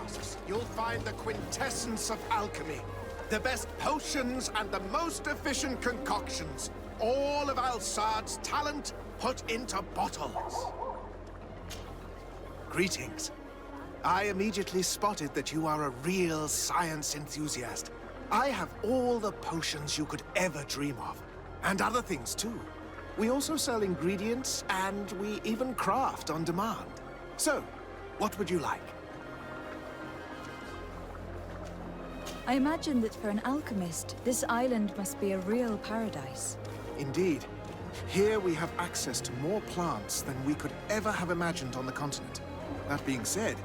tasks, you'll find the quintessence of alchemy. The best potions and the most efficient concoctions. All of Alsad's talent put into bottles. Greetings. I immediately spotted that you are a real science enthusiast. I have all the potions you could ever dream of. And other things too. We also sell ingredients, and we even craft on demand. So, what would you like? I imagine that for an alchemist, this island must be a real paradise. Indeed. Here we have access to more plants than we could ever have imagined on the continent. That being said,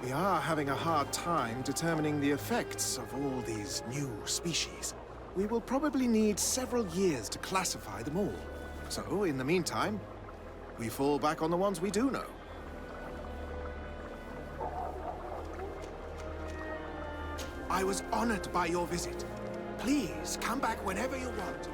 we are having a hard time determining the effects of all these new species. We will probably need several years to classify them all. So, in the meantime, we fall back on the ones we do know. I was honored by your visit. Please, come back whenever you want.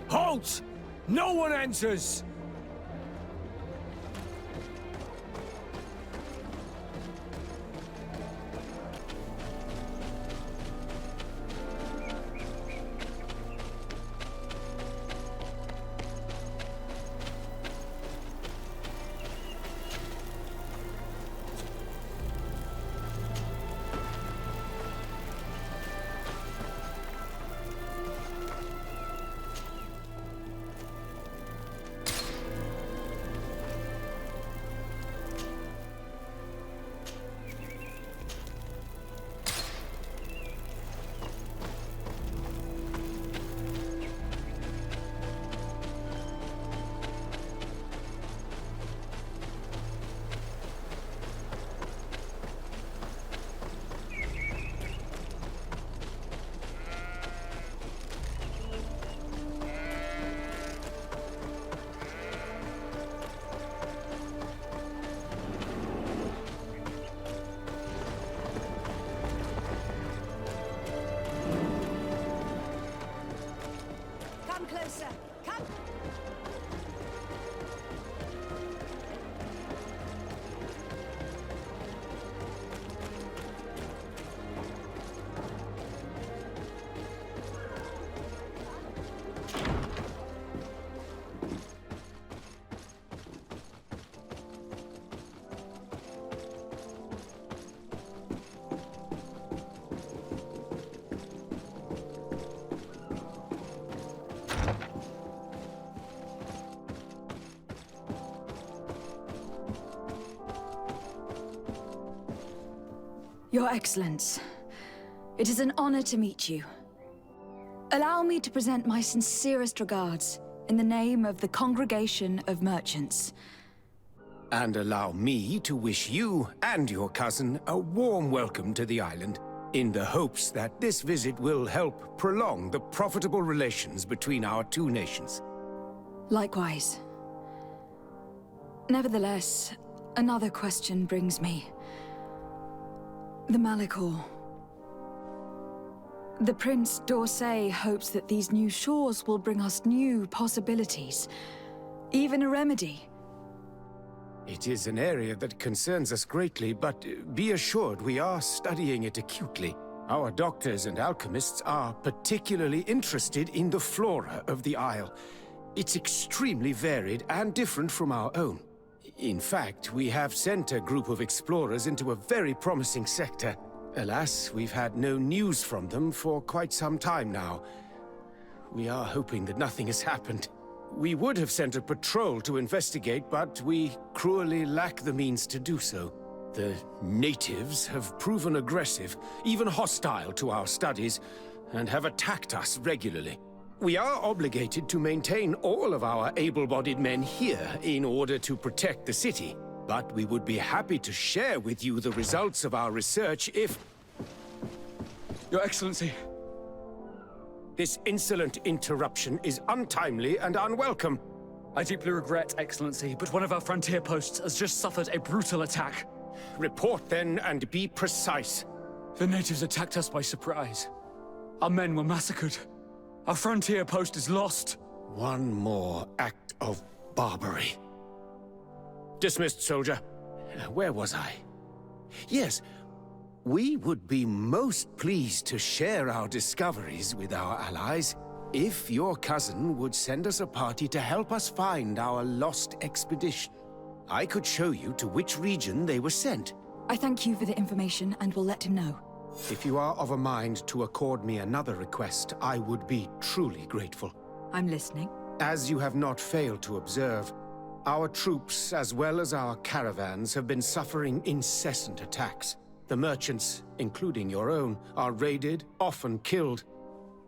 Halt! No one enters! Closer. Come! Your Excellence, it is an honor to meet you. Allow me to present my sincerest regards in the name of the Congregation of Merchants. And allow me to wish you and your cousin a warm welcome to the island, in the hopes that this visit will help prolong the profitable relations between our two nations. Likewise. Nevertheless, another question brings me. The Malachor. The Prince d'Orsay hopes that these new shores will bring us new possibilities, even a remedy. It is an area that concerns us greatly, but be assured we are studying it acutely. Our doctors and alchemists are particularly interested in the flora of the Isle. It's extremely varied and different from our own. In fact, we have sent a group of explorers into a very promising sector. Alas, we've had no news from them for quite some time now. We are hoping that nothing has happened. We would have sent a patrol to investigate, but we cruelly lack the means to do so. The natives have proven aggressive, even hostile to our studies, and have attacked us regularly. We are obligated to maintain all of our able-bodied men here in order to protect the city. But we would be happy to share with you the results of our research if... Your Excellency. This insolent interruption is untimely and unwelcome. I deeply regret, Excellency, but one of our frontier posts has just suffered a brutal attack. Report then, and be precise. The natives attacked us by surprise. Our men were massacred. Our frontier post is lost. One more act of barbarity. Dismissed, soldier. Where was I? Yes, we would be most pleased to share our discoveries with our allies if your cousin would send us a party to help us find our lost expedition. I could show you to which region they were sent. I thank you for the information and will let him know. If you are of a mind to accord me another request, I would be truly grateful. I'm listening. As you have not failed to observe, our troops, as well as our caravans, have been suffering incessant attacks. The merchants, including your own, are raided, often killed,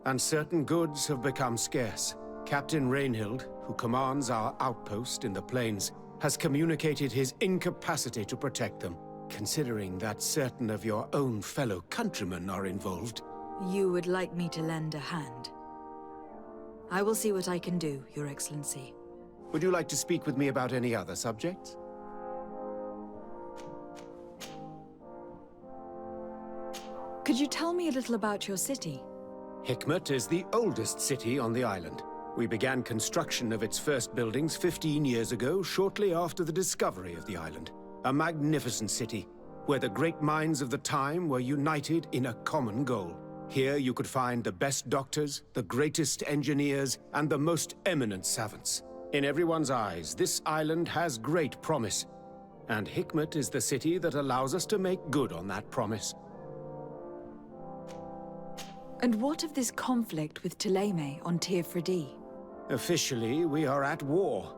and certain goods have become scarce. Captain Rainhild, who commands our outpost in the plains, has communicated his incapacity to protect them. Considering that certain of your own fellow countrymen are involved. You would like me to lend a hand? I will see what I can do, Your Excellency. Would you like to speak with me about any other subjects? Could you tell me a little about your city? Hikmet is the oldest city on the island. We began construction of its first buildings 15 years ago, shortly after the discovery of the island. A magnificent city, where the great minds of the time were united in a common goal. Here you could find the best doctors, the greatest engineers, and the most eminent savants. In everyone's eyes, this island has great promise, and Hikmet is the city that allows us to make good on that promise. And what of this conflict with Ptolemy on Tir-Fredi? Officially, we are at war,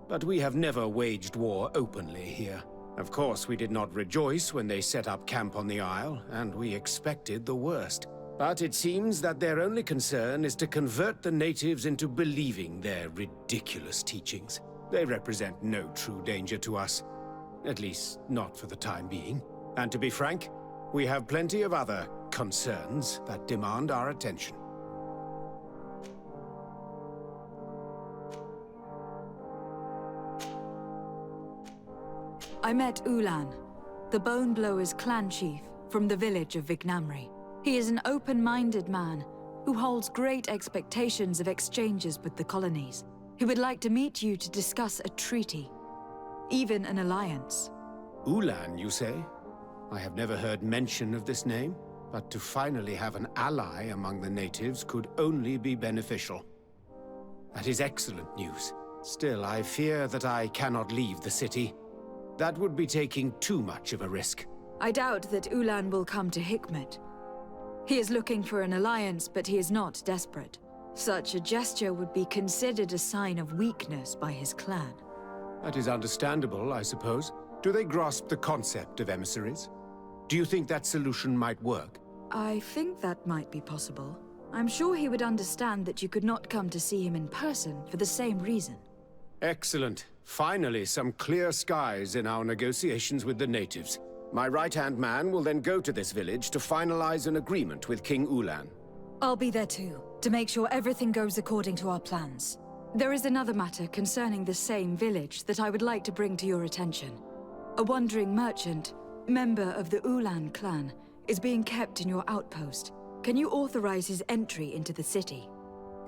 but we have never waged war openly here. Of course, we did not rejoice when they set up camp on the Isle, and we expected the worst. But it seems that their only concern is to convert the natives into believing their ridiculous teachings. They represent no true danger to us. At least, not for the time being. And to be frank, we have plenty of other concerns that demand our attention. I met Ulan, the Bone Blower's clan chief from the village of Vignamri. He is an open-minded man who holds great expectations of exchanges with the colonies. He would like to meet you to discuss a treaty, even an alliance. Ulan, you say? I have never heard mention of this name, but to finally have an ally among the natives could only be beneficial. That is excellent news. Still, I fear that I cannot leave the city. That would be taking too much of a risk. I doubt that Ulan will come to Hikmet. He is looking for an alliance, but he is not desperate. Such a gesture would be considered a sign of weakness by his clan. That is understandable, I suppose. Do they grasp the concept of emissaries? Do you think that solution might work? I think that might be possible. I'm sure he would understand that you could not come to see him in person for the same reason. Excellent. Finally, some clear skies in our negotiations with the natives. My right-hand man will then go to this village to finalize an agreement with King Ulan. I'll be there too, to make sure everything goes according to our plans. There is another matter concerning the same village that I would like to bring to your attention. A wandering merchant, member of the Ulan clan, is being kept in your outpost. Can you authorize his entry into the city?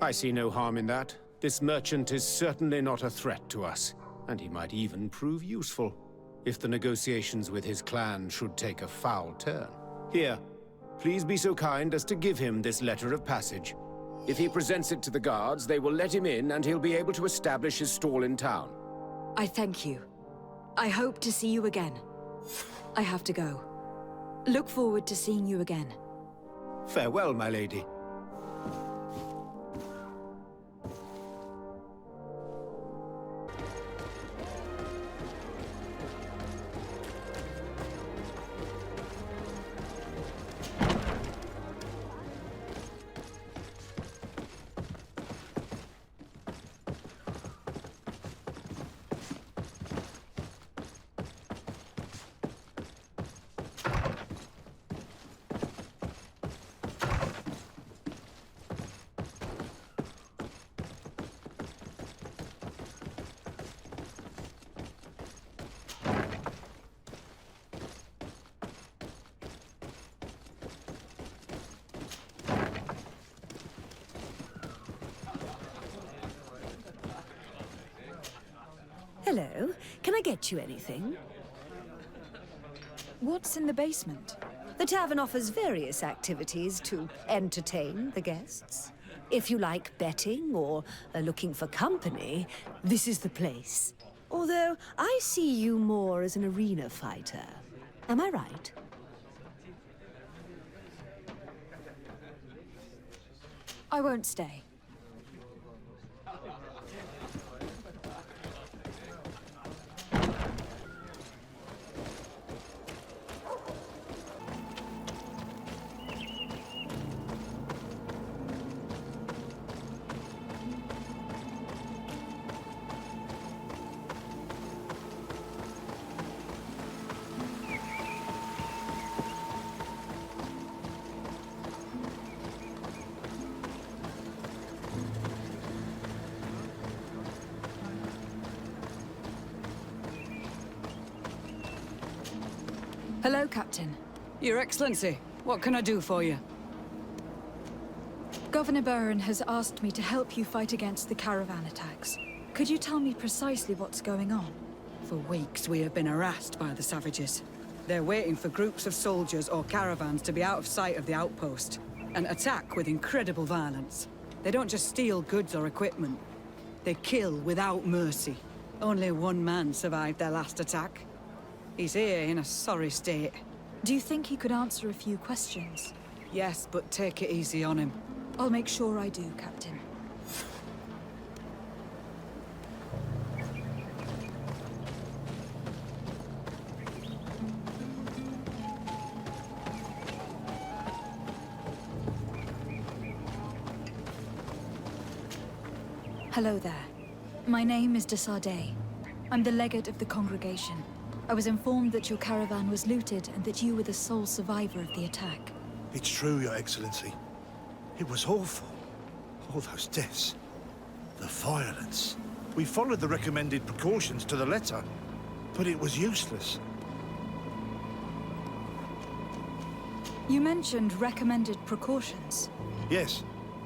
I see no harm in that. This merchant is certainly not a threat to us, and he might even prove useful, if the negotiations with his clan should take a foul turn. Here, please be so kind as to give him this letter of passage. If he presents it to the guards, they will let him in and he'll be able to establish his stall in town. I thank you. I hope to see you again. I have to go. Look forward to seeing you again. Farewell, my lady. Hello. Can I get you anything? What's in the basement? The tavern offers various activities to entertain the guests. If you like betting or are looking for company, this is the place. Although I see you more as an arena fighter. Am I right? I won't stay. Hello, Captain. Your Excellency, what can I do for you? Governor Burren has asked me to help you fight against the caravan attacks. Could you tell me precisely what's going on? For weeks, we have been harassed by the savages. They're waiting for groups of soldiers or caravans to be out of sight of the outpost, and attack with incredible violence. They don't just steal goods or equipment. They kill without mercy. Only one man survived their last attack. He's here in a sorry state. Do you think he could answer a few questions? Yes, but take it easy on him. I'll make sure I do, Captain. Hello there. My name is de Sardet. I'm the legate of the congregation. I was informed that your caravan was looted and that you were the sole survivor of the attack. It's true, Your Excellency. It was awful. All those deaths. The violence. We followed the recommended precautions to the letter, but it was useless. You mentioned recommended precautions. Yes.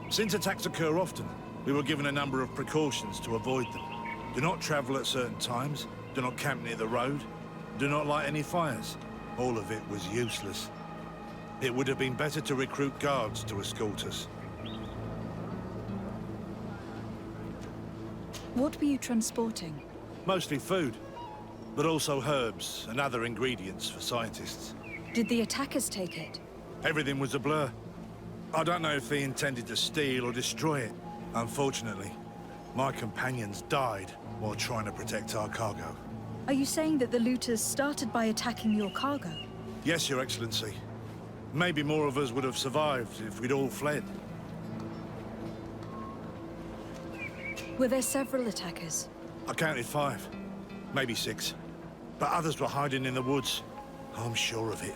Since attacks occur often, we were given a number of precautions to avoid them. Do not travel at certain times. Do not camp near the road. Do not light any fires. All of it was useless. It would have been better to recruit guards to escort us. What were you transporting? Mostly food, but also herbs and other ingredients for scientists. Did the attackers take it? Everything was a blur. I don't know if they intended to steal or destroy it. Unfortunately, my companions died while trying to protect our cargo. Are you saying that the looters started by attacking your cargo? Yes, Your Excellency. Maybe more of us would have survived if we'd all fled. Were there several attackers? I counted 5, maybe 6. But others were hiding in the woods. I'm sure of it.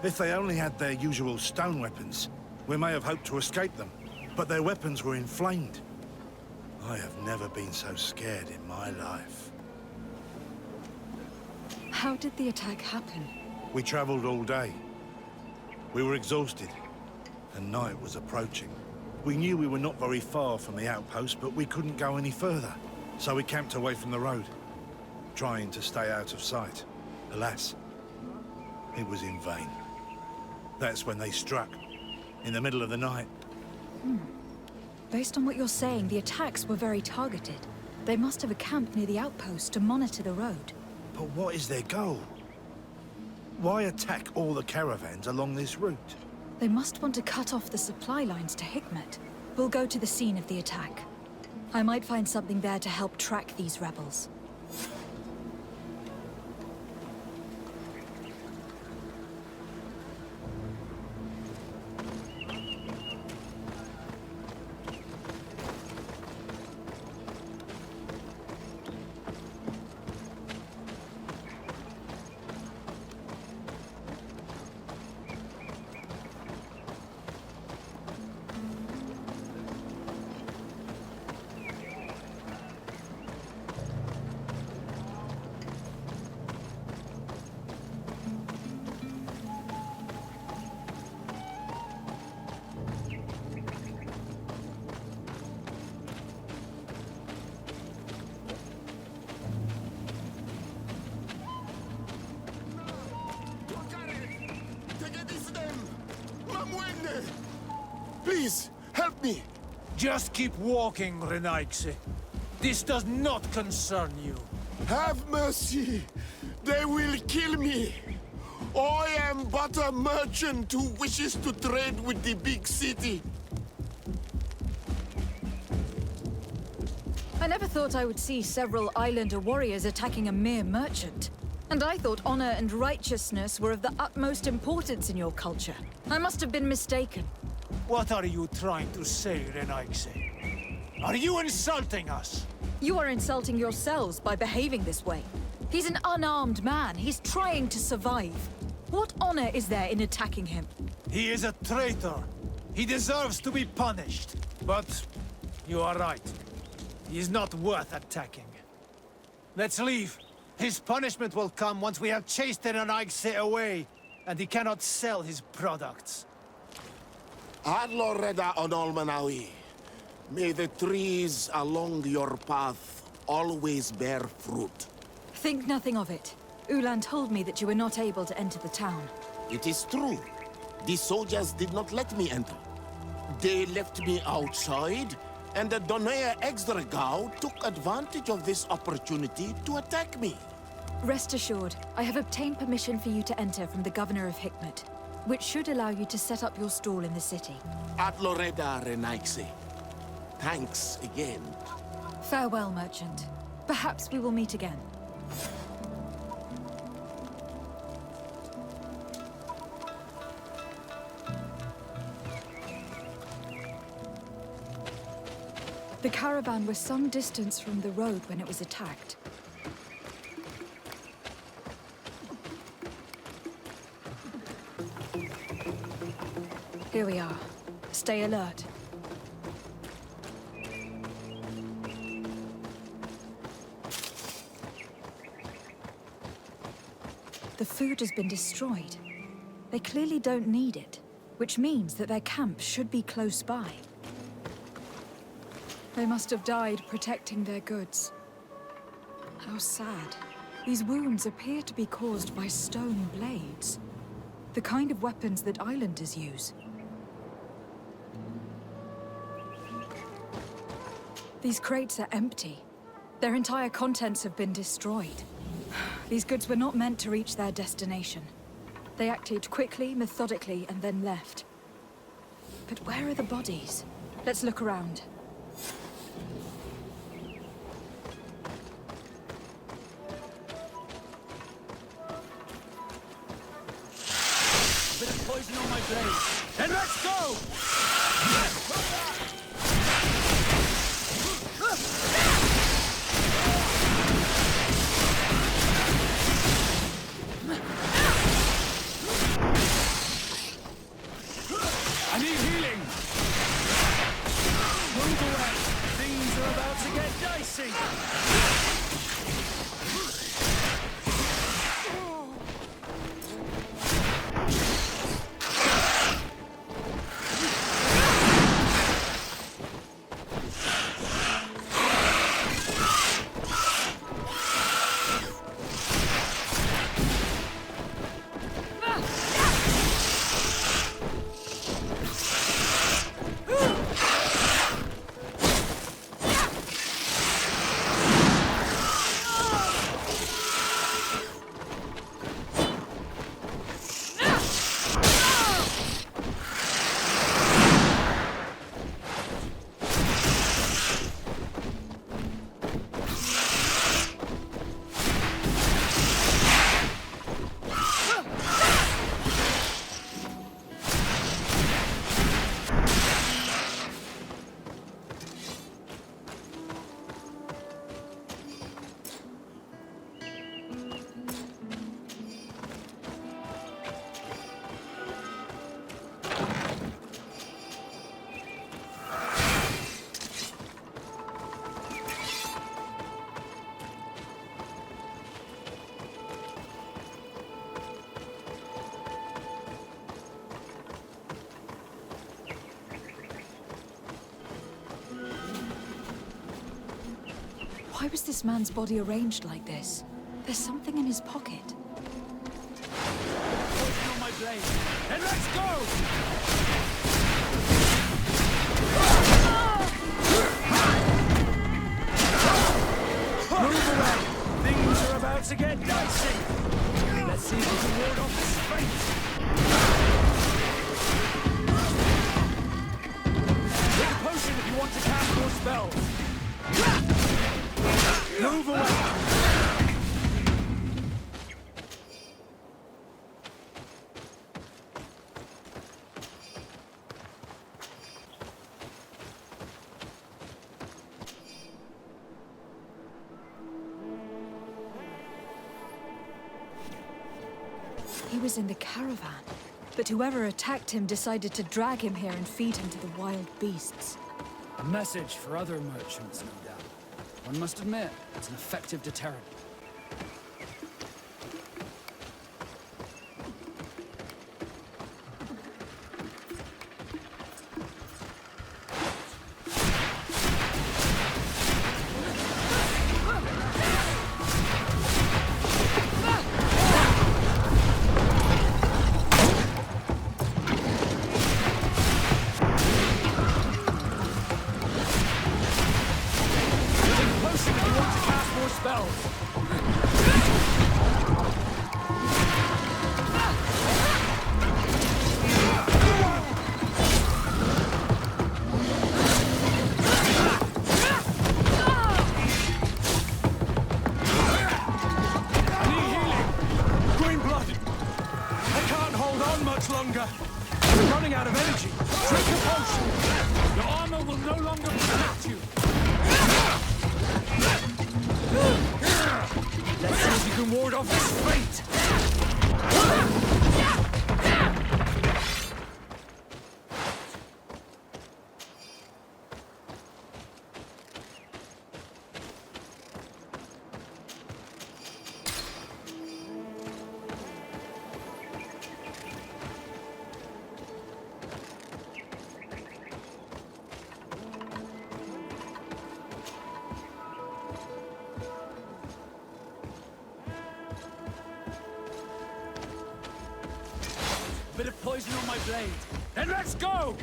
If they only had their usual stone weapons, we may have hoped to escape them. But their weapons were inflamed. I have never been so scared in my life. How did the attack happen? We traveled all day. We were exhausted, and night was approaching. We knew we were not very far from the outpost, but we couldn't go any further. So we camped away from the road, trying to stay out of sight. Alas, it was in vain. That's when they struck, in the middle of the night. Based on what you're saying, the attacks were very targeted. They must have a camp near the outpost to monitor the road. But what is their goal? Why attack all the caravans along this route? They must want to cut off the supply lines to Hikmet. We'll go to the scene of the attack. I might find something there to help track these rebels. Please, help me! Just keep walking, Renaigse. This does not concern you. Have mercy! They will kill me! I am but a merchant who wishes to trade with the big city. I never thought I would see several islander warriors attacking a mere merchant. And I thought honor and righteousness were of the utmost importance in your culture. I must have been mistaken. What are you trying to say, Renaigse? Are you insulting us? You are insulting yourselves by behaving this way. He's an unarmed man. He's trying to survive. What honor is there in attacking him? He is a traitor. He deserves to be punished. But you are right. He is not worth attacking. Let's leave. His punishment will come once we have chased Renaigse away, and he cannot sell his products. Adloreda Onolmanawi, may the trees along your path always bear fruit. Think nothing of it. Ulan told me that you were not able to enter the town. It is true. The soldiers did not let me enter. They left me outside, and the Donea Exdragao took advantage of this opportunity to attack me. Rest assured, I have obtained permission for you to enter from the Governor of Hikmet, which should allow you to set up your stall in the city. Adloreda Renaigse. Thanks again. Farewell, merchant. Perhaps we will meet again. The caravan was some distance from the road when it was attacked. Here we are. Stay alert. The food has been destroyed. They clearly don't need it, which means that their camp should be close by. They must have died protecting their goods. How sad. These wounds appear to be caused by stone blades. The kind of weapons that islanders use. These crates are empty. Their entire contents have been destroyed. These goods were not meant to reach their destination. They acted quickly, methodically, and then left. But where are the bodies? Let's look around. Bit of poison on my blade. And let's go! I need healing! Move away! Things are about to get dicey! Why was this man's body arranged like this? There's something in his pocket. Poison on my blade. And let's go! off this fate! Take a potion if you want to cast more spells! Move away! He was in the caravan, but whoever attacked him decided to drag him here and feed him to the wild beasts. A message for other merchants, no doubt. One must admit, it's an effective deterrent. longer. We're running out of energy. Drink a potion. Your armor will no longer protect you. Let's see if you can ward off this fate. Bit of poison on my blade. Then let's go!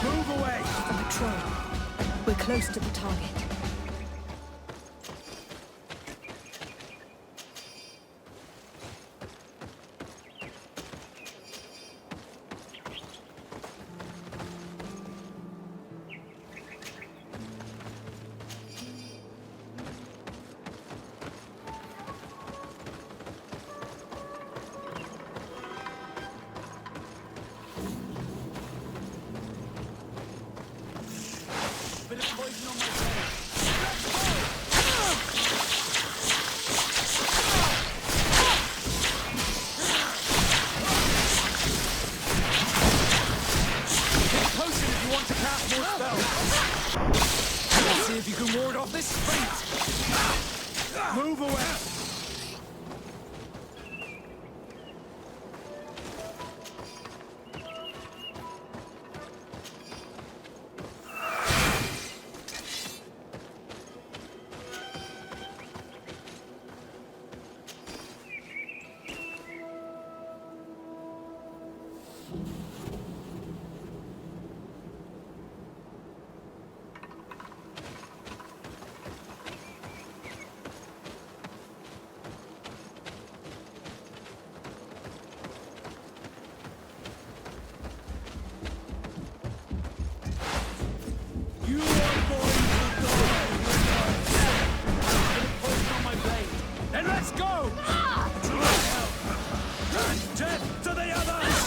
Move away. A patrol. We're close to the target. Bit of poison on my blade. Potion if you want to cast more spells. Let's see if you can ward off this fate. Move away. You are going to die with us. Poison on my blade. Then let's go! To hell! And death to the others!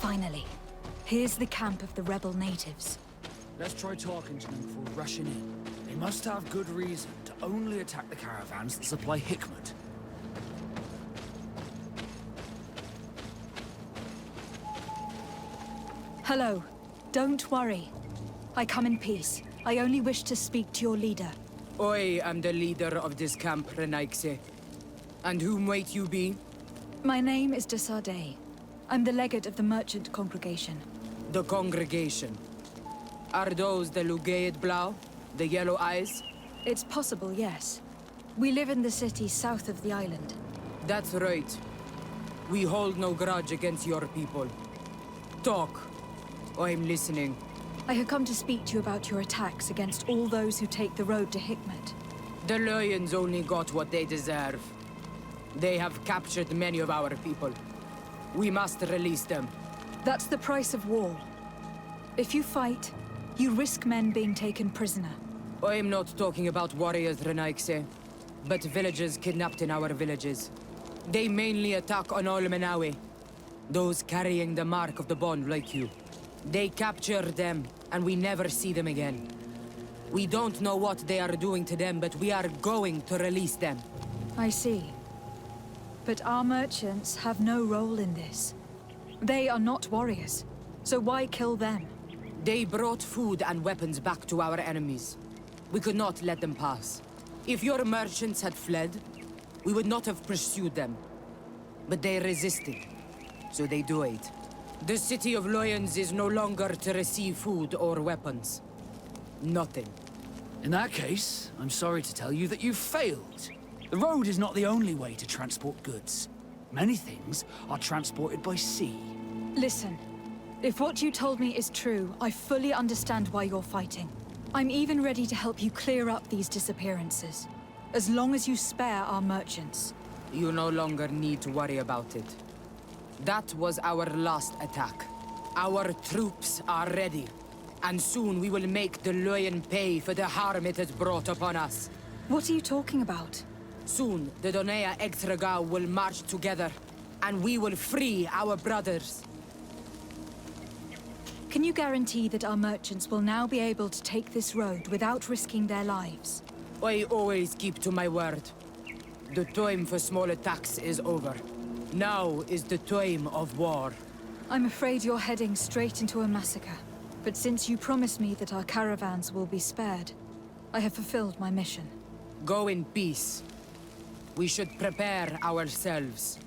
Finally, here's the camp of the rebel natives. Let's try talking to them before rushing in. They must have good reason to only attack the caravans that supply Hikmet. Hello. Don't worry. I come in peace. I only wish to speak to your leader. I am the leader of this camp, Renaikse. And whom might you be? My name is de Sardet. I'm the legate of the merchant congregation. The congregation. Are those the Lugaid Blau? The yellow eyes? It's possible, yes. We live in the city south of the island. That's right. We hold no grudge against your people. Talk. I'm listening. I have come to speak to you about your attacks against all those who take the road to Hikmet. The Lions only got what they deserve. They have captured many of our people. We must release them. That's the price of war. If you fight, you risk men being taken prisoner. I'm not talking about warriors, Renaikse, but villagers kidnapped in our villages. They mainly attack on Olmenawe, those carrying the mark of the bond like you. They capture them, and we never see them again. We don't know what they are doing to them, but we are going to release them. I see. But our merchants have no role in this. They are not warriors, so why kill them? They brought food and weapons back to our enemies. We could not let them pass. If your merchants had fled, we would not have pursued them. But they resisted, so they died. The city of Lions is no longer to receive food or weapons. Nothing. In that case, I'm sorry to tell you that you've failed. The road is not the only way to transport goods. Many things are transported by sea. Listen, if what you told me is true, I fully understand why you're fighting. I'm even ready to help you clear up these disappearances, as long as you spare our merchants. You no longer need to worry about it. That was our last attack. Our troops are ready, and soon we will make the Lion pay for the harm it has brought upon us. What are you talking about? Soon, the Donea Extragau will march together, and we will free our brothers. Can you guarantee that our merchants will now be able to take this road without risking their lives? I always keep to my word. The time for small attacks is over. Now is the time of war. I'm afraid you're heading straight into a massacre. But since you promised me that our caravans will be spared, I have fulfilled my mission. Go in peace. We should prepare ourselves.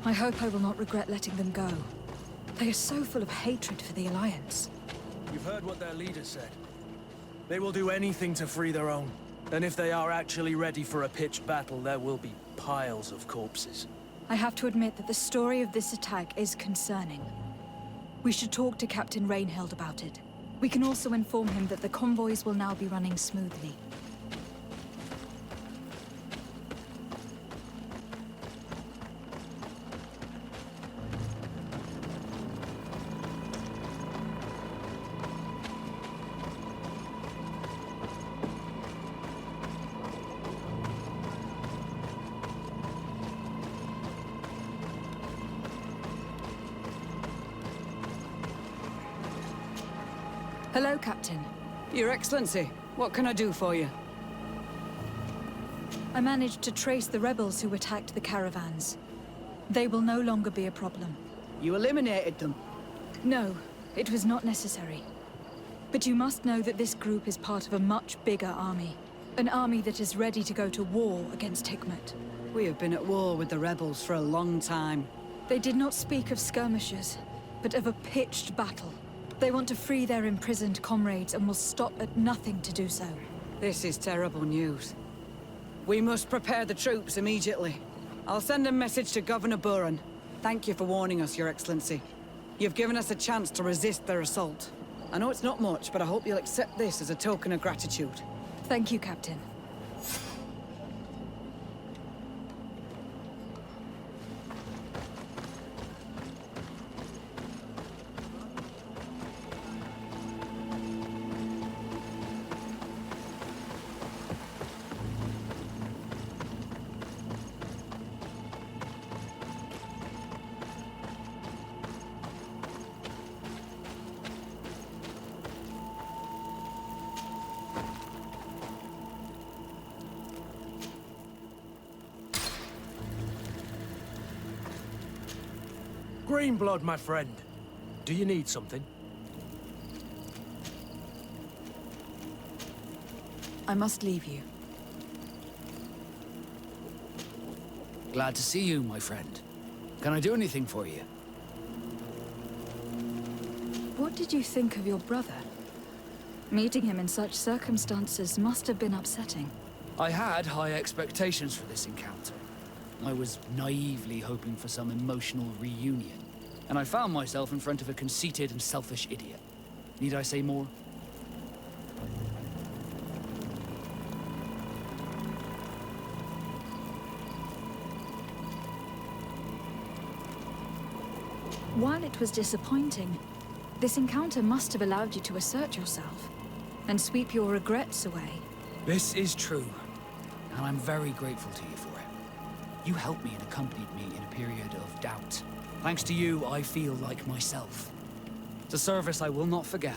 I hope I will not regret letting them go. They are so full of hatred for the Alliance. You've heard what their leader said. They will do anything to free their own. And if they are actually ready for a pitched battle, there will be piles of corpses. I have to admit that the story of this attack is concerning. We should talk to Captain Rainhild about it. We can also inform him that the convoys will now be running smoothly. Hello, Captain. Your Excellency, what can I do for you? I managed to trace the rebels who attacked the caravans. They will no longer be a problem. You eliminated them. No, it was not necessary. But you must know that this group is part of a much bigger army. An army that is ready to go to war against Hikmet. We have been at war with the rebels for a long time. They did not speak of skirmishes, but of a pitched battle. They want to free their imprisoned comrades and will stop at nothing to do so. This is terrible news. We must prepare the troops immediately. I'll send a message to Governor Buran. Thank you for warning us, Your Excellency. You've given us a chance to resist their assault. I know it's not much, but I hope you'll accept this as a token of gratitude. Thank you, Captain. Greenblood, my friend. Do you need something? I must leave you. Glad to see you, my friend. Can I do anything for you? What did you think of your brother? Meeting him in such circumstances must have been upsetting. I had high expectations for this encounter. I was naively hoping for some emotional reunion, and I found myself in front of a conceited and selfish idiot. Need I say more? While it was disappointing, this encounter must have allowed you to assert yourself and sweep your regrets away. This is true, and I'm very grateful to you for it. You helped me and accompanied me in a period of doubt. Thanks to you, I feel like myself. It's a service I will not forget.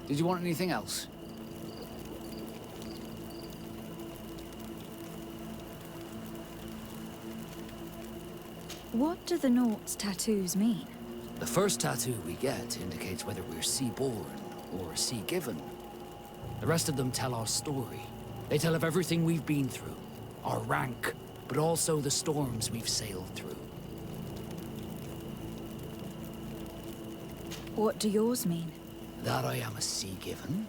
Did you want anything else? What do the Naught's tattoos mean? The first tattoo we get indicates whether we're sea-born or sea-given. The rest of them tell our story. They tell of everything we've been through, our rank, but also the storms we've sailed through. What do yours mean? That I am a sea-given.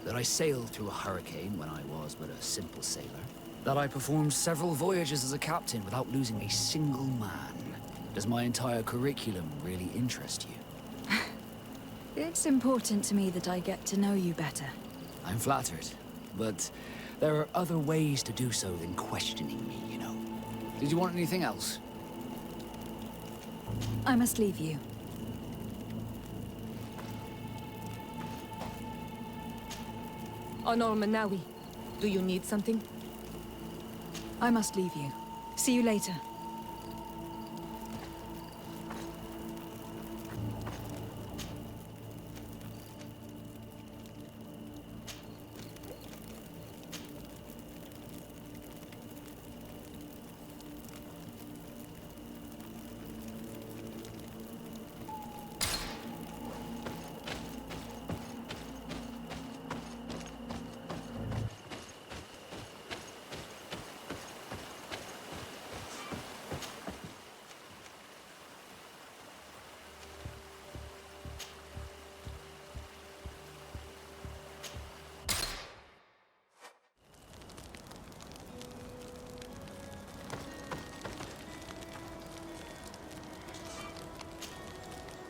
That I sailed through a hurricane when I was but a simple sailor. That I performed several voyages as a captain without losing a single man. Does my entire curriculum really interest you? It's important to me that I get to know you better. I'm flattered, but there are other ways to do so than questioning me, you know. Did you want anything else? I must leave you. Honor Manawi, do you need something? I must leave you. See you later.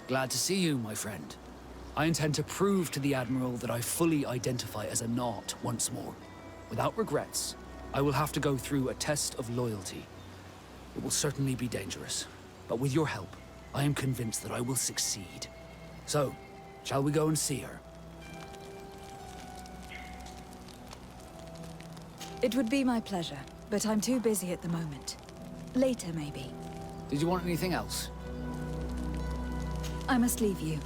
Glad to see you, my friend. I intend to prove to the Admiral that I fully identify as a Naut once more. Without regrets, I will have to go through a test of loyalty. It will certainly be dangerous, but with your help, I am convinced that I will succeed. So, shall we go and see her? It would be my pleasure, but I'm too busy at the moment. Later, maybe. Did you want anything else? I must leave you.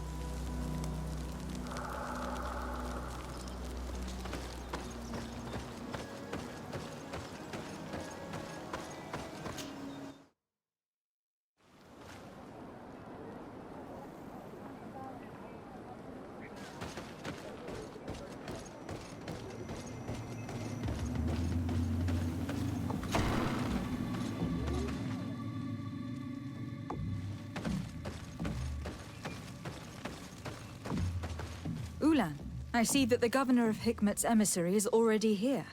Ulan, I see that the governor of Hikmet's emissary is already here.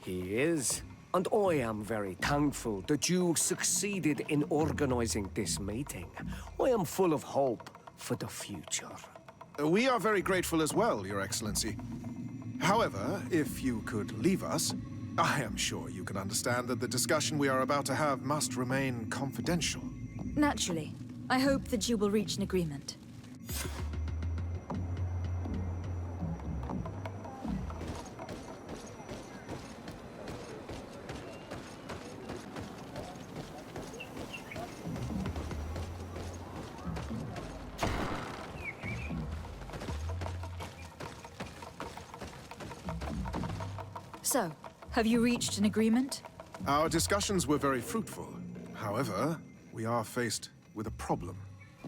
He is. And I am very thankful that you succeeded in organizing this meeting. I am full of hope for the future. We are very grateful as well, Your Excellency. However, if you could leave us, I am sure you can understand that the discussion we are about to have must remain confidential. Naturally. I hope that you will reach an agreement. So, have you reached an agreement? Our discussions were very fruitful. However, we are faced with a problem.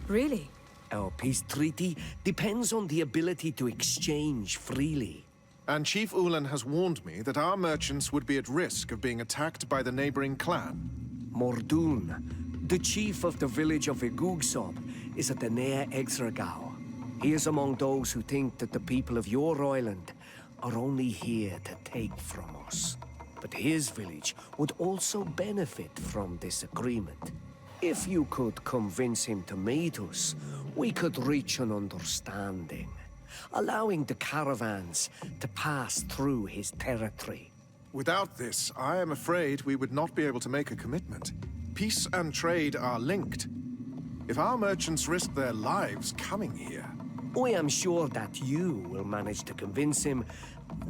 Really? Our peace treaty depends on the ability to exchange freely. And Chief Ulan has warned me that our merchants would be at risk of being attacked by the neighboring clan. Mordoon, the chief of the village of Igugsob, is at the Nea Exregao. He is among those who think that the people of your island are only here to take from us. But his village would also benefit from this agreement. If you could convince him to meet us, we could reach an understanding, allowing the caravans to pass through his territory. Without this, I am afraid we would not be able to make a commitment. Peace and trade are linked. If our merchants risk their lives coming here... I am sure that you will manage to convince him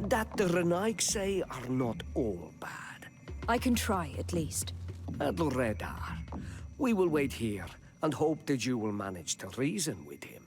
that the Renaigse are not all bad. I can try, at least. Adloredar, we will wait here and hope that you will manage to reason with him.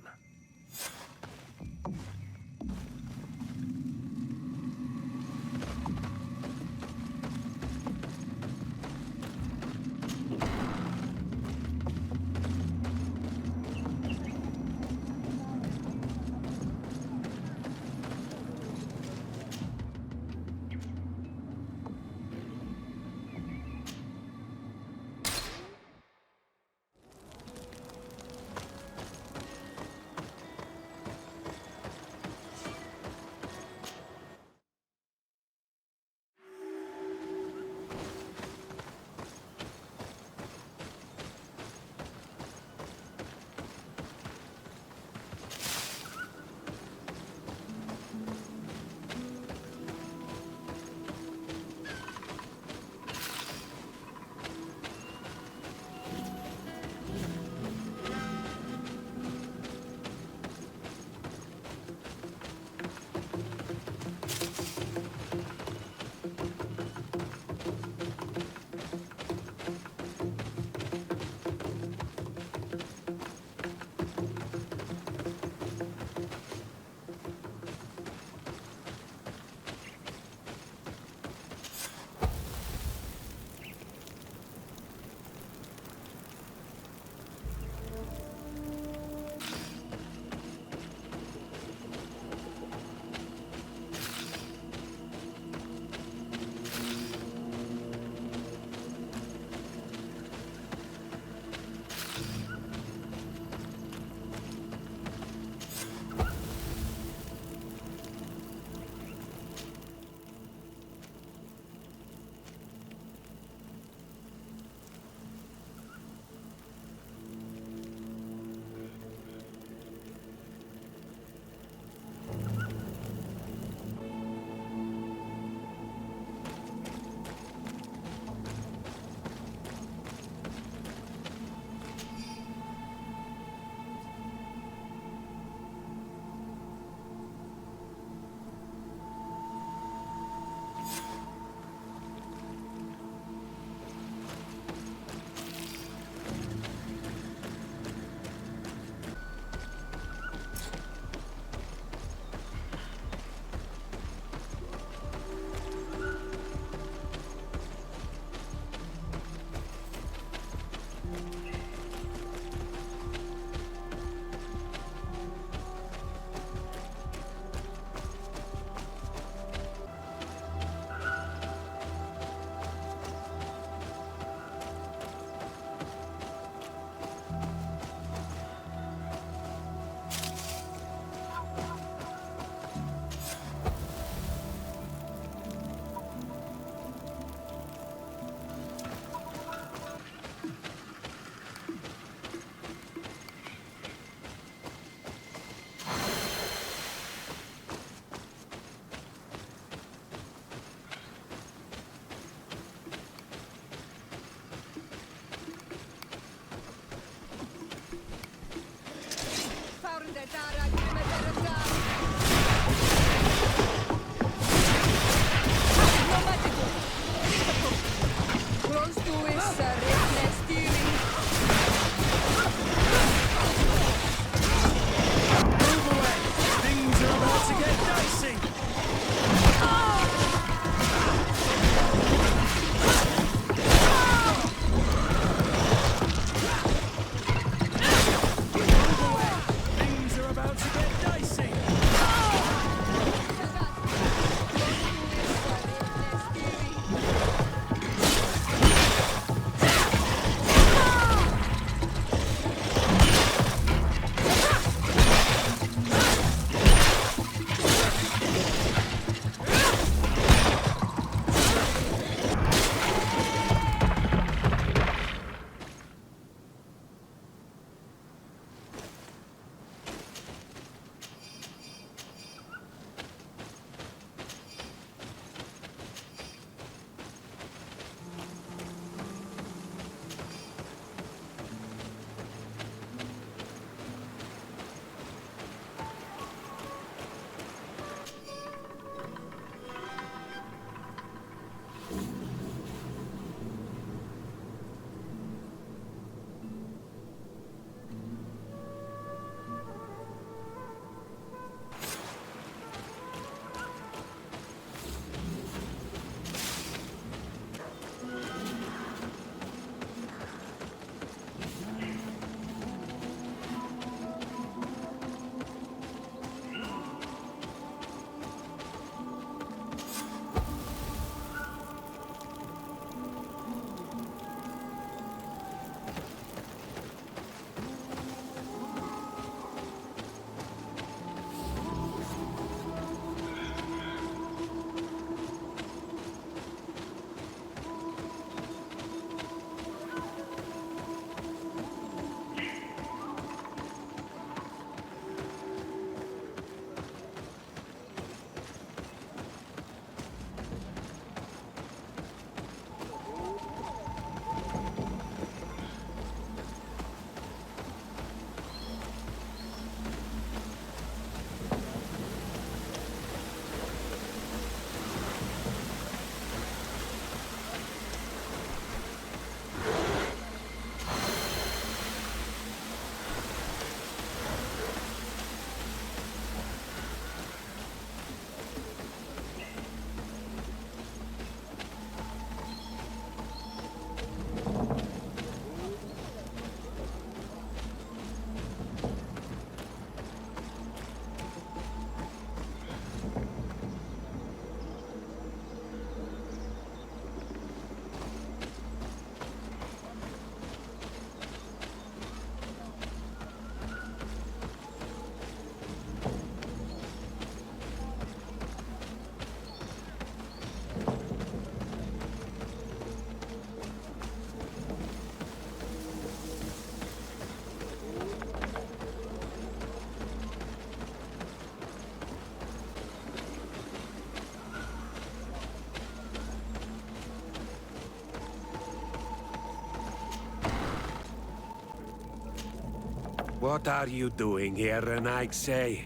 What are you doing here, Renaigse?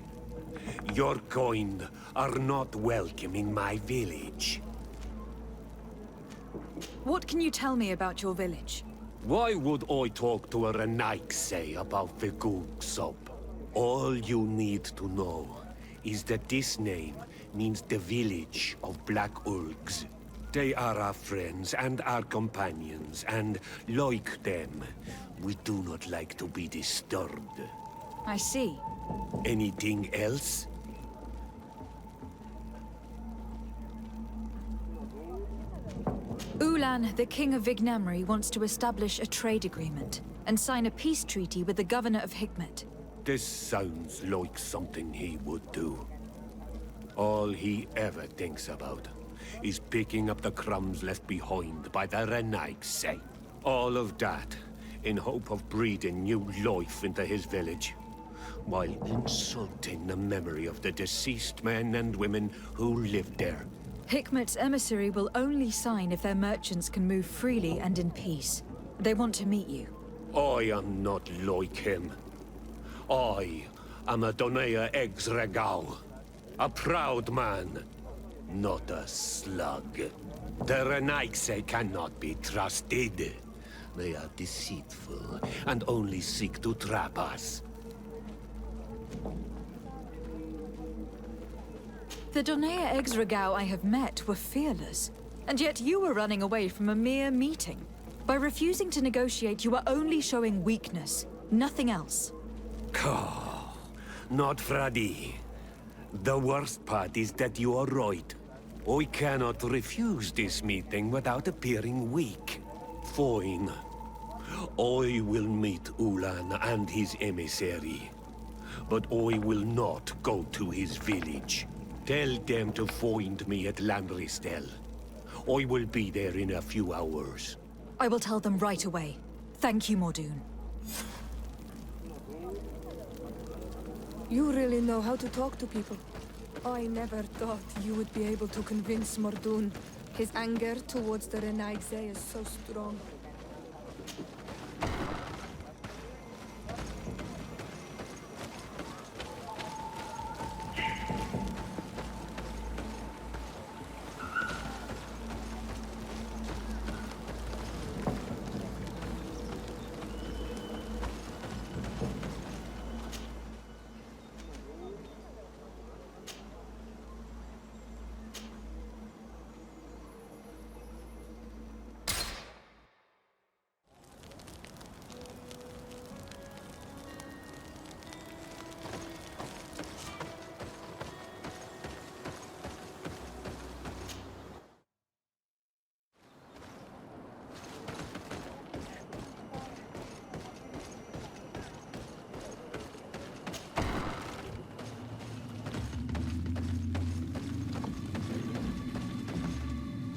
Your kind are not welcome in my village. What can you tell me about your village? Why would I talk to a Renaigse about the Googsop? All you need to know is that this name means the village of Black Urgs. They are our friends and our companions, and like them, we do not like to be disturbed. I see. Anything else? Ulan, the king of Vignamri, wants to establish a trade agreement and sign a peace treaty with the governor of Hikmet. This sounds like something he would do. All he ever thinks about is picking up the crumbs left behind by the Renaigse. All of that in hope of breathing new life into his village, while insulting the memory of the deceased men and women who lived there. Hikmet's emissary will only sign if their merchants can move freely and in peace. They want to meet you. I am not like him. I am a Donea Exregao, a proud man, not a slug. The Renaigse cannot be trusted. They are deceitful and only seek to trap us. The Donea Exregao I have met were fearless, and yet you were running away from a mere meeting. By refusing to negotiate, you are only showing weakness, nothing else. Not Fradi. The worst part is that you are right. I cannot refuse this meeting without appearing weak. Fine. I will meet Ulan and his emissary. But I will not go to his village. Tell them to find me at Lanristel. I will be there in a few hours. I will tell them right away. Thank you, Mordoon. You really know how to talk to people. I never thought you would be able to convince Mordoon. His anger towards the Renaigse is so strong.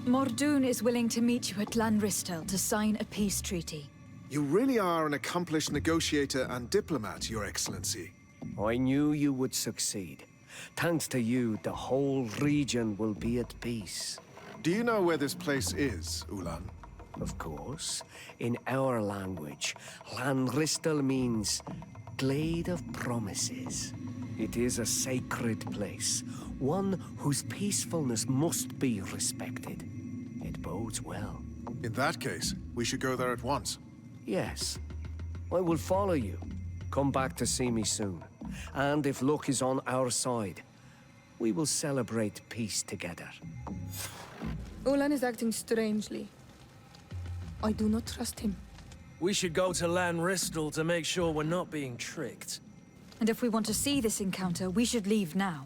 Mordoon is willing to meet you at Lanristel to sign a peace treaty. You really are an accomplished negotiator and diplomat, Your Excellency. I knew you would succeed. Thanks to you, the whole region will be at peace. Do you know where this place is, Ulan? Of course. In our language, Lanristel means Glade of Promises. It is a sacred place, one whose peacefulness must be respected. It bodes well. In that case, we should go there at once. Yes. I will follow you. Come back to see me soon. And if luck is on our side, we will celebrate peace together. Ulan is acting strangely. I do not trust him. We should go to Lanristel to make sure we're not being tricked. And if we want to see this encounter, we should leave now.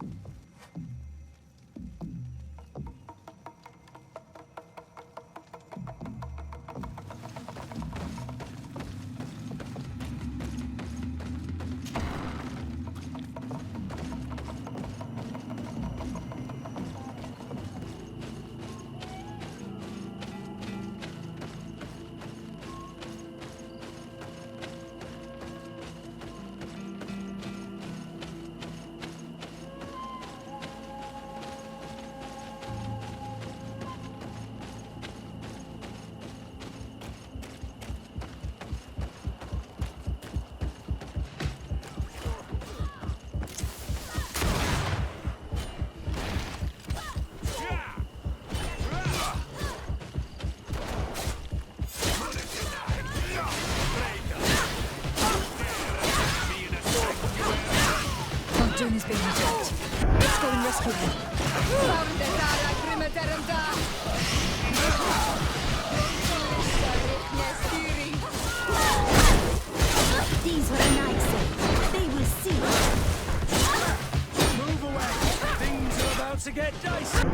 Mordoon's being attacked. Let's go and rescue him. These were nice. They will see. Move away! Things are about to get dicey!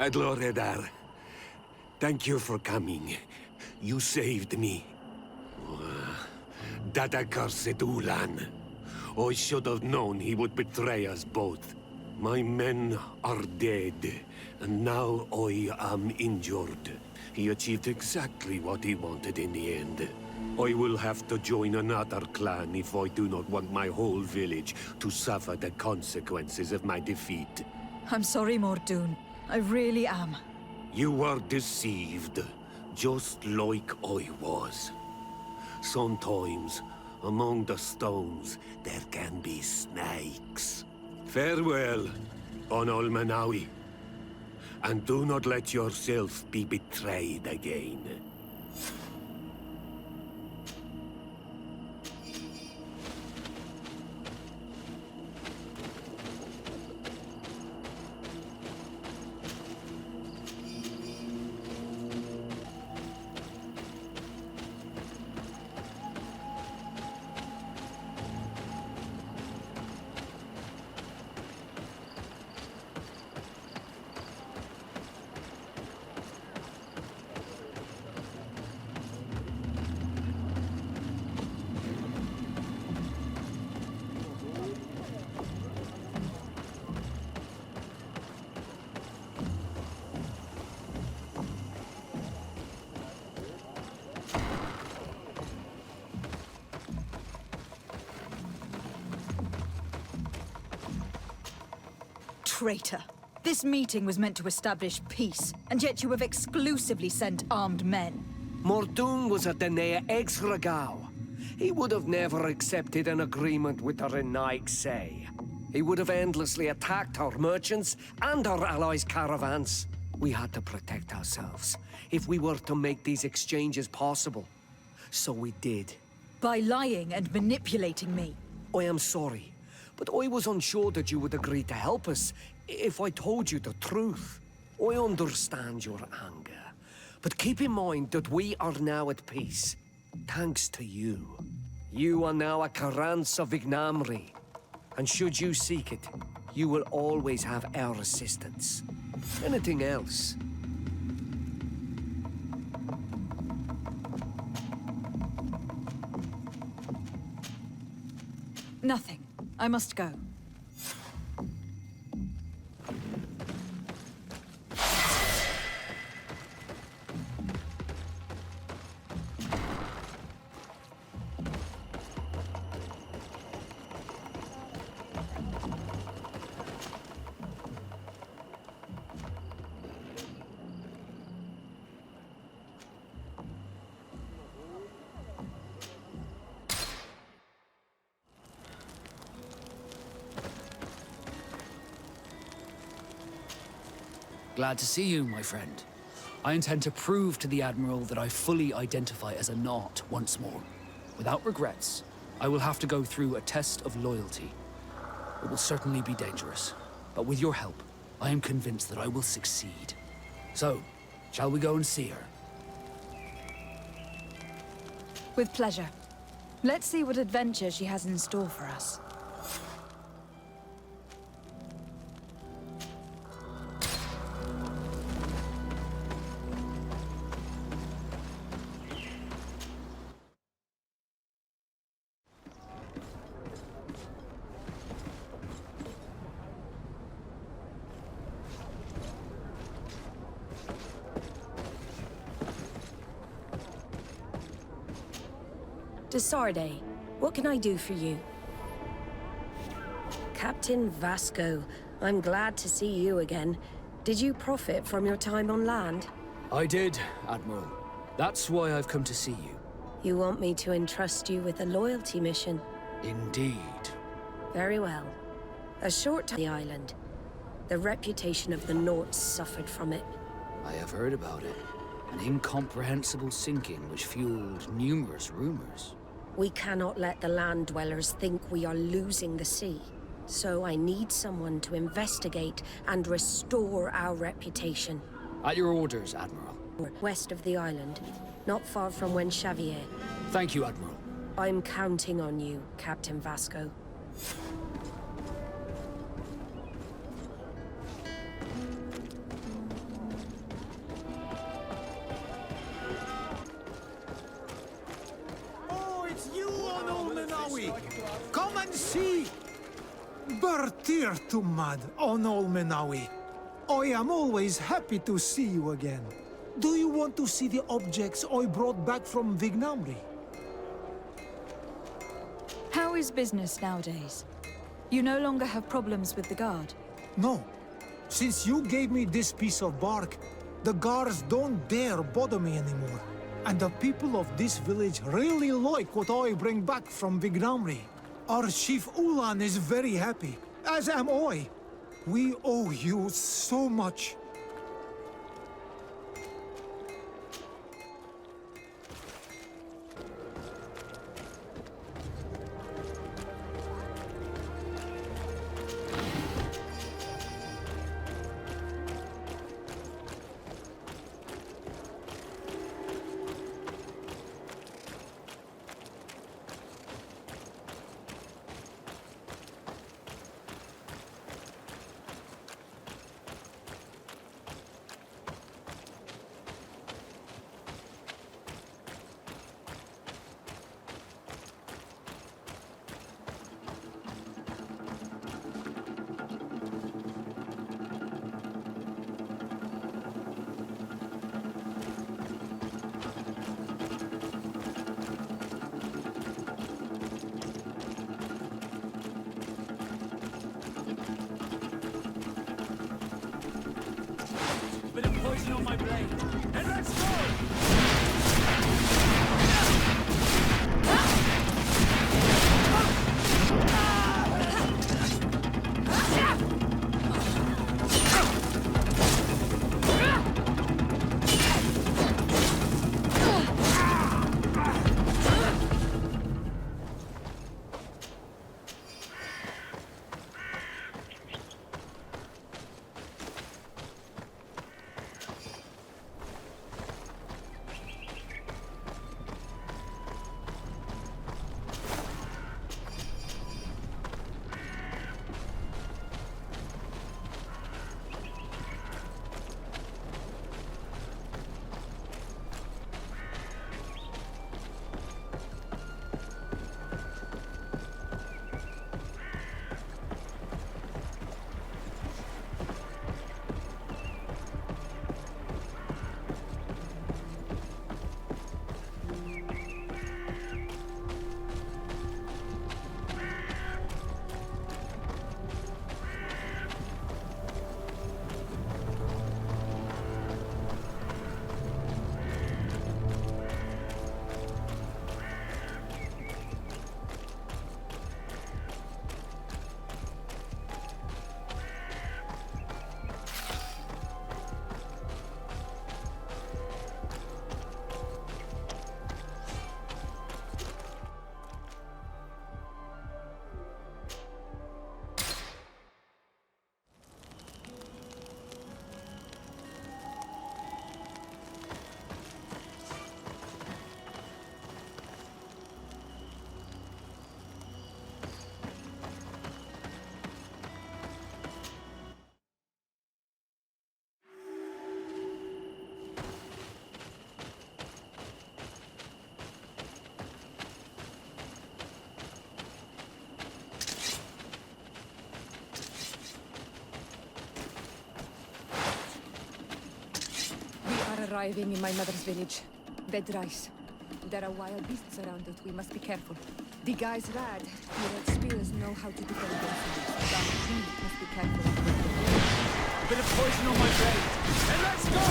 Adloredar, thank you for coming. You saved me. That accursed Ulan. I should have known he would betray us both. My men are dead, and now I am injured. He achieved exactly what he wanted in the end. I will have to join another clan if I do not want my whole village to suffer the consequences of my defeat. I'm sorry, Mordoon. I really am. You were deceived, just like I was. Sometimes, among the stones, there can be snakes. Farewell, on Almanawi. And do not let yourself be betrayed again. Traitor. This meeting was meant to establish peace, and yet you have exclusively sent armed men. Mordoon was a Denea ex-Regao. He would have never accepted an agreement with the Renaig Say. He would have endlessly attacked our merchants and our allies' caravans. We had to protect ourselves if we were to make these exchanges possible. So we did. By lying and manipulating me. I am sorry, but I was unsure that you would agree to help us if I told you the truth. I understand your anger, but keep in mind that we are now at peace, thanks to you. You are now a Karans of Ignamri, and should you seek it, you will always have our assistance. Anything else? Nothing. I must go. Glad to see you, my friend. I intend to prove to the Admiral that I fully identify as a Knot once more. Without regrets, I will have to go through a test of loyalty. It will certainly be dangerous, but with your help, I am convinced that I will succeed. So, shall we go and see her? With pleasure. Let's see what adventure she has in store for us. Desarde, what can I do for you? Captain Vasco, I'm glad to see you again. Did you profit from your time on land? I did, Admiral. That's why I've come to see you. You want me to entrust you with a loyalty mission? Indeed. Very well. A short time on the island. The reputation of the Norts suffered from it. I have heard about it. An incomprehensible sinking which fueled numerous rumors. We cannot let the land dwellers think we are losing the sea. So I need someone to investigate and restore our reputation. At your orders, Admiral. West of the island, not far from Xavier. Thank you, Admiral. I'm counting on you, Captain Vasco. Oh, it's you, Onol Menawi! Come and see! Bertir to mad, Onol Menawi. I am always happy to see you again. Do you want to see the objects I brought back from Vignamri? How is business nowadays? You no longer have problems with the guard? No. Since you gave me this piece of bark, the guards don't dare bother me anymore. And the people of this village really like what I bring back from Vignamri. Our chief Ulan is very happy, as am I. We owe you so much. Bit of poison on my blade. And let's go! Arriving in my mother's village. Dead rice. There are wild beasts around it. We must be careful. The guys rad. The red spears know how to defend themselves. But we must be careful. A bit of poison on my blade. And let's go!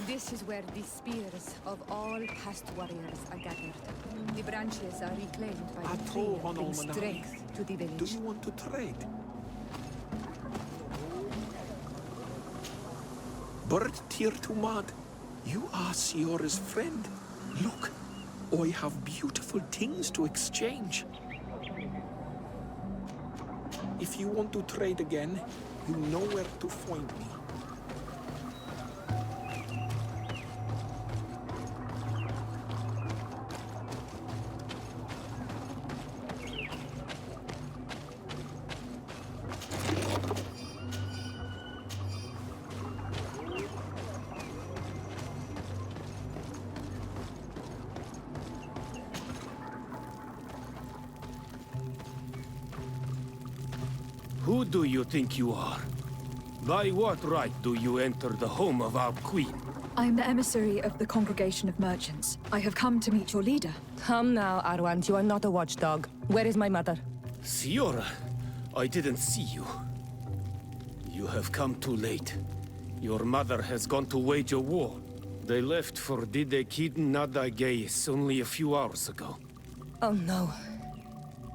This is where the spears of all past warriors are gathered. The branches are reclaimed by the tree and bring strength to the village. Do you want to trade? Bird Tear to Mud, you are Siora's friend. Look, I have beautiful things to exchange. If you want to trade again, you know where to find me. Who do you think you are? By what right do you enter the home of our queen? I am the emissary of the Congregation of Merchants. I have come to meet your leader. Come now, Arwand. You are not a watchdog. Where is my mother? Siora, I didn't see you. You have come too late. Your mother has gone to wage a war. They left for Didekid Nadagais only a few hours ago. Oh no.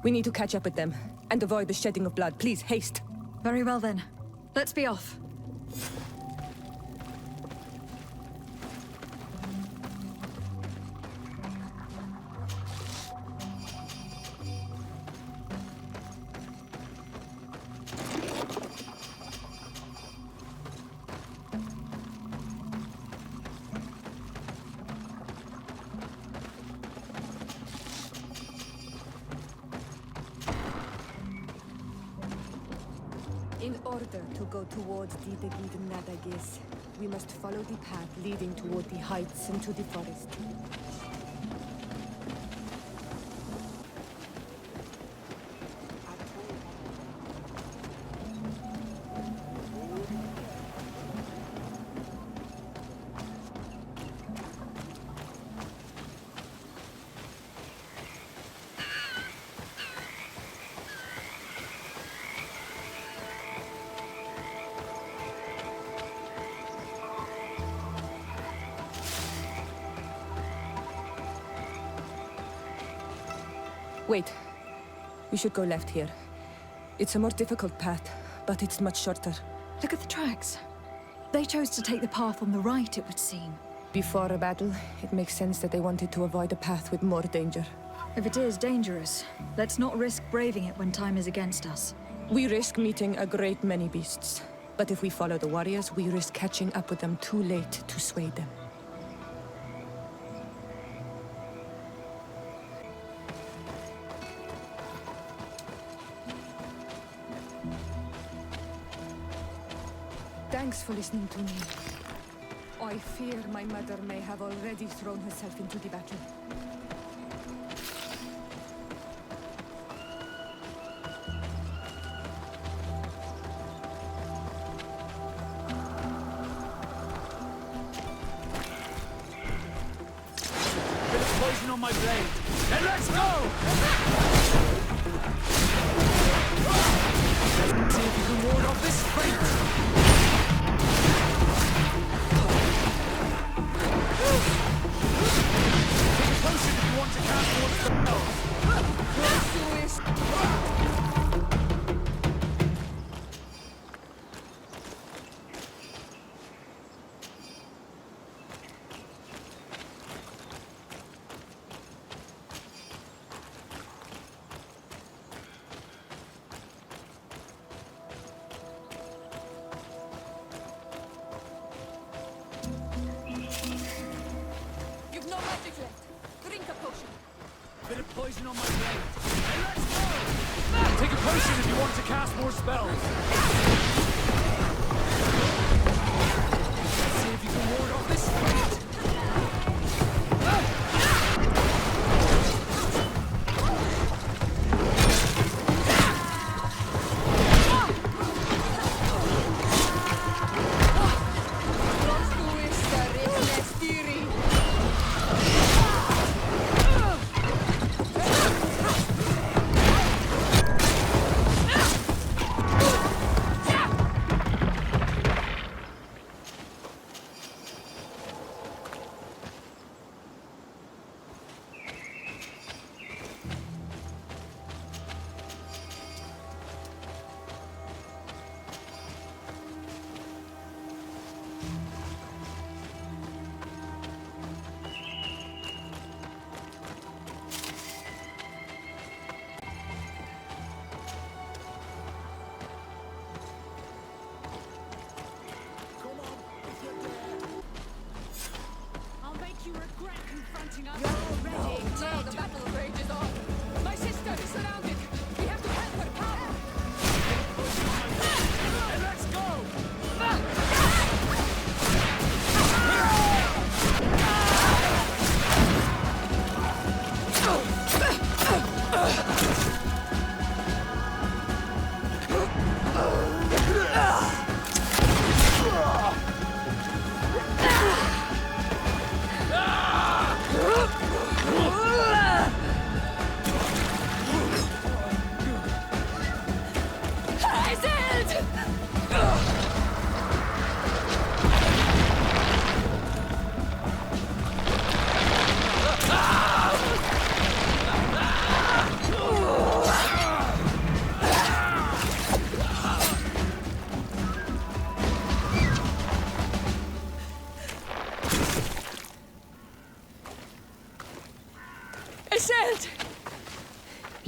We need to catch up with them and avoid the shedding of blood. Please, haste. Very well then. Let's be off. In order to go towards Didegid Nadagis, we must follow the path leading toward the heights and to the forest. Wait. We should go left here. It's a more difficult path, but it's much shorter. Look at the tracks. They chose to take the path on the right, it would seem. Before a battle, it makes sense that they wanted to avoid a path with more danger. If it is dangerous, let's not risk braving it when time is against us. We risk meeting a great many beasts. But if we follow the warriors, we risk catching up with them too late to sway them. Thanks for listening to me. I fear my mother may have already thrown herself into the battle. Bit of poison on my blade. Then let's go! Let's see if you can ward off this fate! Take a potion if you want to cast more spells. You've no magic left. Drink a potion. Bit of poison on my blade. Then let's go! Take a potion if you want to cast more spells. Let's see if you can ward off this fate.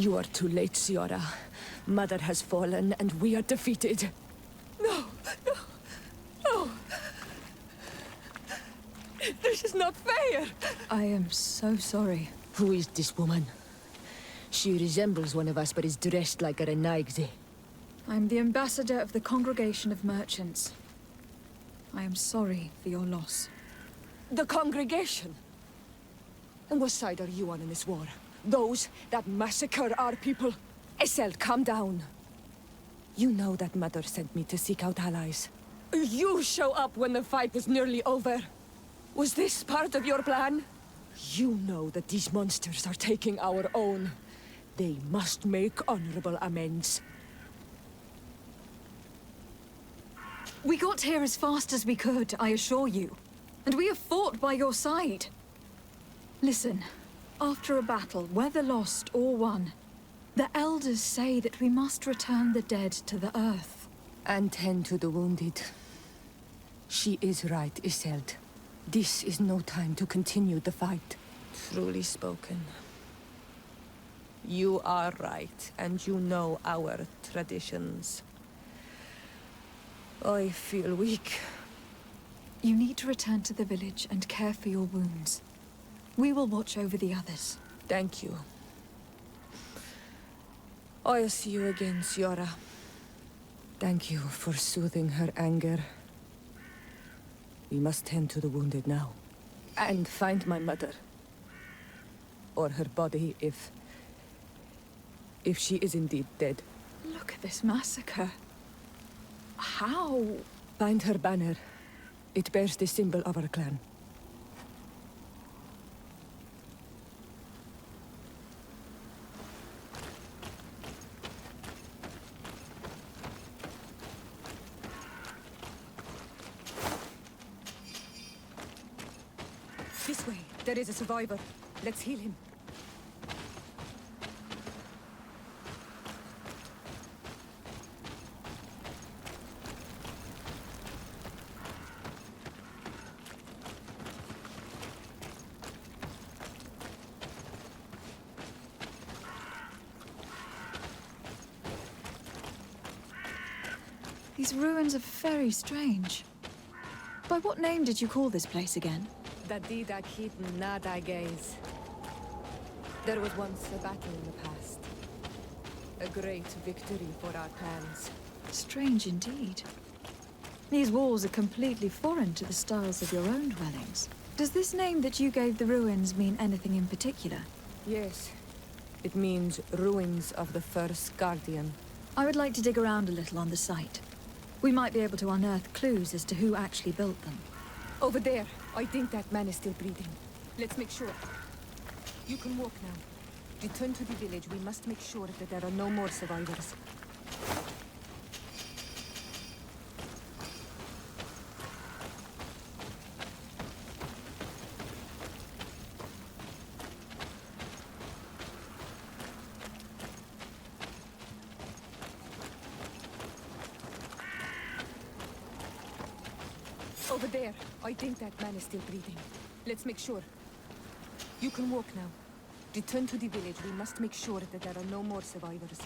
You are too late, Ciara. Mother has fallen, and we are defeated. No, no, no. This is not fair. I am so sorry. Who is this woman? She resembles one of us, but is dressed like a Renaigze. I'm the ambassador of the Congregation of Merchants. I am sorry for your loss. The Congregation? And what side are you on in this war? Those that massacre our people? Isel, calm down. You know that Mother sent me to seek out allies. You show up when the fight was nearly over. Was this part of your plan? You know that these monsters are taking our own. They must make honorable amends. We got here as fast as we could, I assure you. And we have fought by your side. Listen, after a battle, whether lost or won, the elders say that we must return the dead to the earth. And tend to the wounded. She is right, Iselt. This is no time to continue the fight. Truly spoken. You are right, and you know our traditions. I feel weak. You need to return to the village and care for your wounds. We will watch over the others. Thank you. I'll see you again, Ciara. Thank you for soothing her anger. We must tend to the wounded now. And find my mother. Or her body, if she is indeed dead. Look at this massacre. How? Find her banner. It bears the symbol of our clan. This way. There is a survivor. Let's heal him. These ruins are very strange. By what name did you call this place again? Dadida Keaton Nada Gaze. There was once a battle in the past. A great victory for our clans. Strange indeed. These walls are completely foreign to the styles of your own dwellings. Does this name that you gave the ruins mean anything in particular? Yes. It means ruins of the first Guardian. I would like to dig around a little on the site. We might be able to unearth clues as to who actually built them. Over there. I think that man is still breathing. Let's make sure. You can walk now. Return to the village. We must make sure that there are no more survivors. Over there. I think that man is still breathing. Let's make sure. You can walk now. Return to the village. We must make sure that there are no more survivors.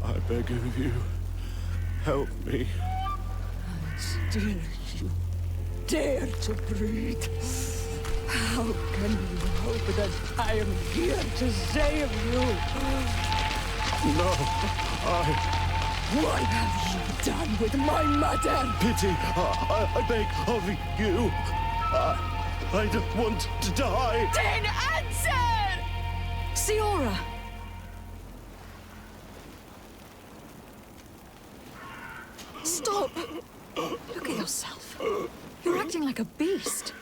I beg of you, help me. Still you dare to breathe. How can you hope that I am here to save you? No, What have you done with my mother? Pity, I beg of you. I don't want to die. Then answer! Siora! Stop! Look at yourself. You're acting like a beast.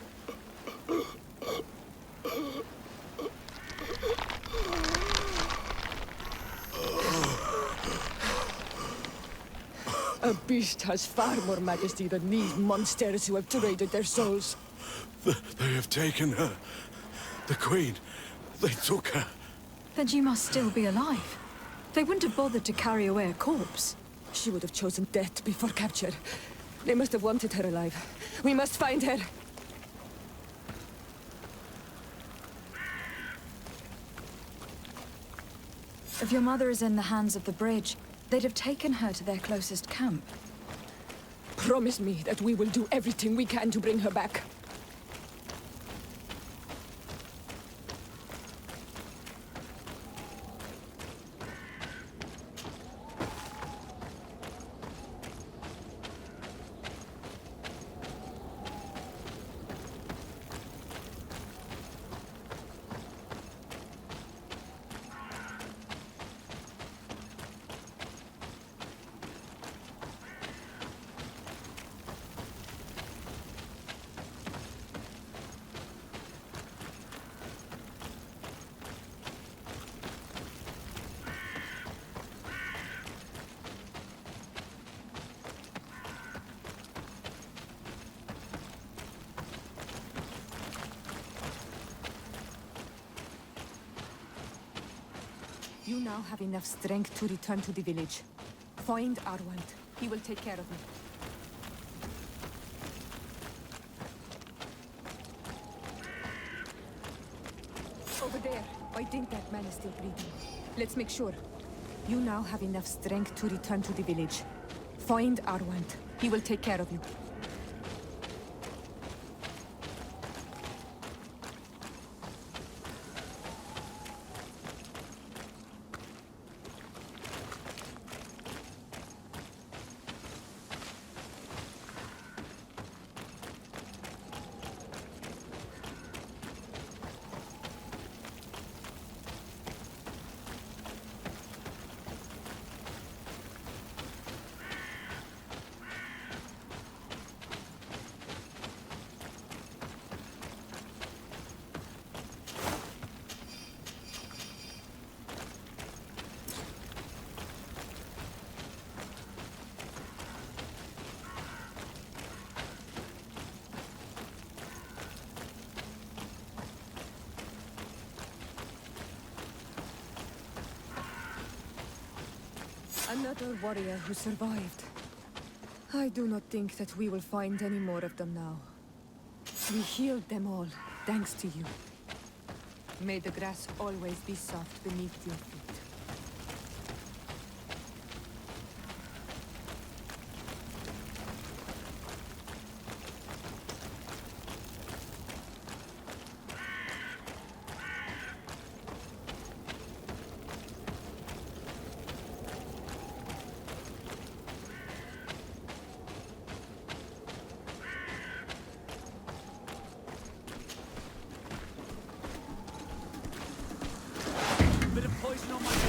A beast has far more majesty than these monsters who have traded their souls. They have taken her. The Queen. They took her. Then she must still be alive. They wouldn't have bothered to carry away a corpse. She would have chosen death before capture. They must have wanted her alive. We must find her. If your mother is in the hands of the bridge, they'd have taken her to their closest camp. Promise me that we will do everything we can to bring her back. You now have enough strength to return to the village. Find Arwand. He will take care of me. Over there. I think that man is still breathing. Let's make sure. You now have enough strength to return to the village. Find Arwand. He will take care of you. Another warrior who survived. I do not think that we will find any more of them now. We healed them all, thanks to you. May the grass always be soft beneath your feet. Bit of poison on my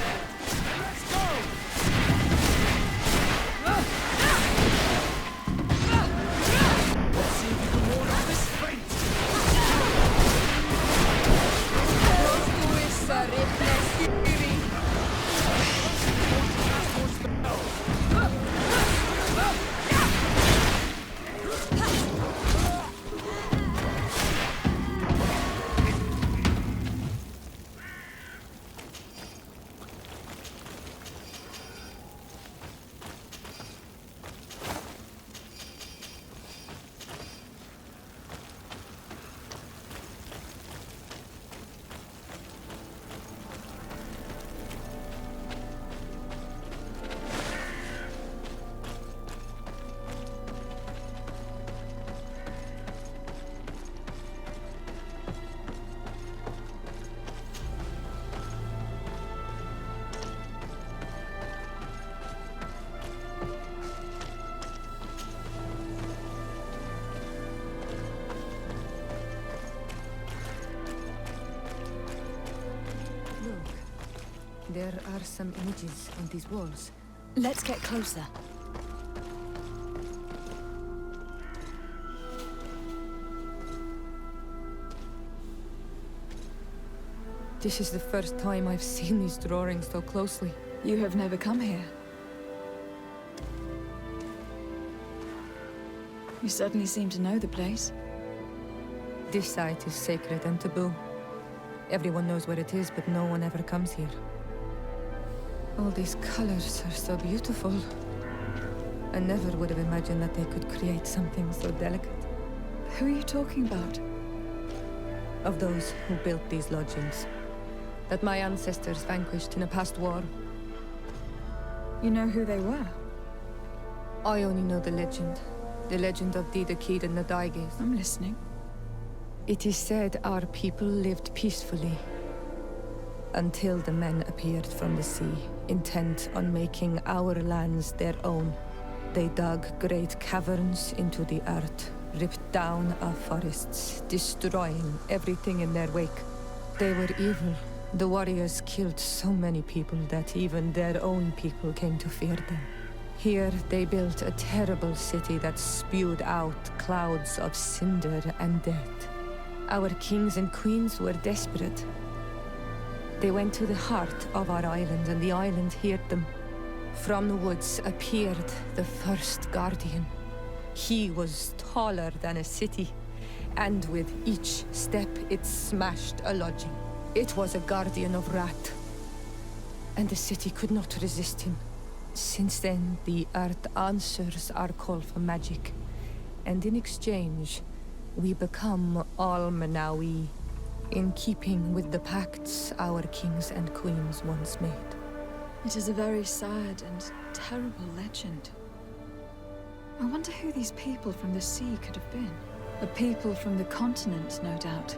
There are some images on these walls. Let's get closer. This is the first time I've seen these drawings so closely. You have never come here. You certainly seem to know the place. This site is sacred and taboo. Everyone knows where it is, but no one ever comes here. All these colors are so beautiful. I never would have imagined that they could create something so delicate. Who are you talking about? Of those who built these lodgings, that my ancestors vanquished in a past war. You know who they were? I only know the legend. The legend of Didakid and the Daiges. I'm listening. It is said our people lived peacefully until the men appeared from the sea, intent on making our lands their own. They dug great caverns into the earth, ripped down our forests, destroying everything in their wake. They were evil. The warriors killed so many people that even their own people came to fear them. Here they built a terrible city that spewed out clouds of cinder and death. Our kings and queens were desperate. They went to the heart of our island, and the island heard them. From the woods appeared the first guardian. He was taller than a city, and with each step it smashed a lodging. It was a guardian of Rat, and the city could not resist him. Since then, the earth answers our call for magic, and in exchange, we become Almanawi, in keeping with the pacts our kings and queens once made. It is a very sad and terrible legend. I wonder who these people from the sea could have been. A people from the continent, no doubt.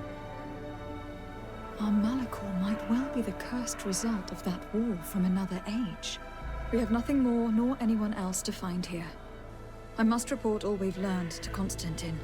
Our Malachor might well be the cursed result of that war from another age. We have nothing more nor anyone else to find here. I must report all we've learned to Constantine.